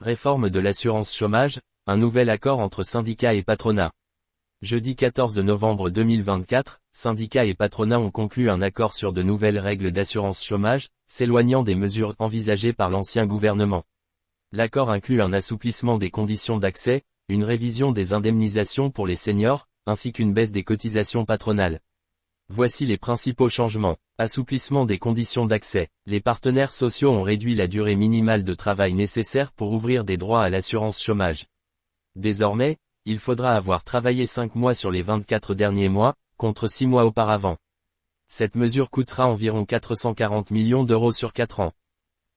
Réforme de l'assurance chômage, un nouvel accord entre syndicats et patronat. Jeudi 14 novembre 2024, syndicats et patronat ont conclu un accord sur de nouvelles règles d'assurance chômage, s'éloignant des mesures envisagées par l'ancien gouvernement. L'accord inclut un assouplissement des conditions d'accès, une révision des indemnisations pour les seniors, ainsi qu'une baisse des cotisations patronales. Voici les principaux changements. Assouplissement des conditions d'accès. Les partenaires sociaux ont réduit la durée minimale de travail nécessaire pour ouvrir des droits à l'assurance chômage. Désormais, il faudra avoir travaillé 5 mois sur les 24 derniers mois, contre 6 mois auparavant. Cette mesure coûtera environ 440 millions d'euros sur 4 ans.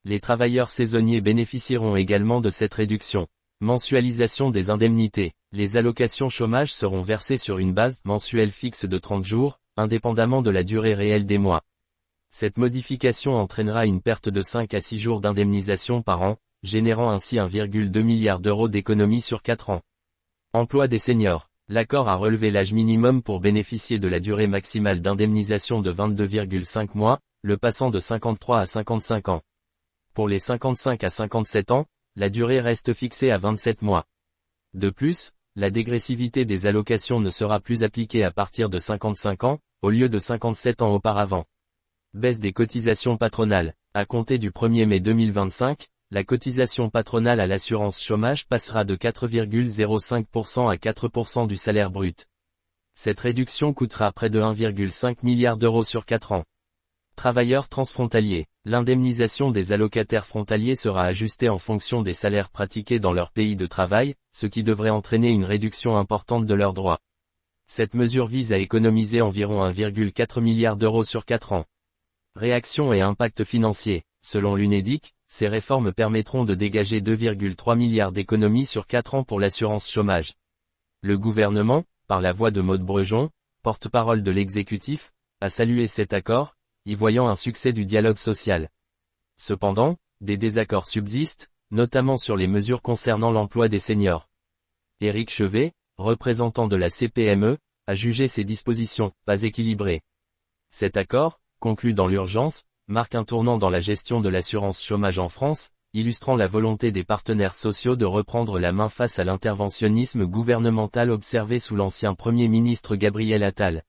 Les travailleurs saisonniers bénéficieront également de cette réduction. Mensualisation des indemnités. Les allocations chômage seront versées sur une base mensuelle fixe de 30 jours, indépendamment de la durée réelle des mois. Cette modification entraînera une perte de 5 à 6 jours d'indemnisation par an, générant ainsi 1,2 milliard d'euros d'économies sur 4 ans. Emploi des seniors. L'accord a relevé l'âge minimum pour bénéficier de la durée maximale d'indemnisation de 22,5 mois, le passant de 53 à 55 ans. Pour les 55 à 57 ans, la durée reste fixée à 27 mois. De plus, la dégressivité des allocations ne sera plus appliquée à partir de 55 ans, au lieu de 57 ans auparavant. Baisse des cotisations patronales. À compter du 1er mai 2025, la cotisation patronale à l'assurance chômage passera de 4,05% à 4% du salaire brut. Cette réduction coûtera près de 1,5 milliard d'euros sur 4 ans. Travailleurs transfrontaliers. L'indemnisation des allocataires frontaliers sera ajustée en fonction des salaires pratiqués dans leur pays de travail, ce qui devrait entraîner une réduction importante de leurs droits. Cette mesure vise à économiser environ 1,4 milliard d'euros sur 4 ans. Réaction et impact financier. Selon l'UNEDIC, ces réformes permettront de dégager 2,3 milliards d'économies sur 4 ans pour l'assurance chômage. Le gouvernement, par la voix de Maud Brejon, porte-parole de l'exécutif, a salué cet accord, y voyant un succès du dialogue social. Cependant, des désaccords subsistent, notamment sur les mesures concernant l'emploi des seniors. Éric Chevet, représentant de la CPME, a jugé ces dispositions pas équilibrées. Cet accord, conclu dans l'urgence, marque un tournant dans la gestion de l'assurance chômage en France, illustrant la volonté des partenaires sociaux de reprendre la main face à l'interventionnisme gouvernemental observé sous l'ancien Premier ministre Gabriel Attal.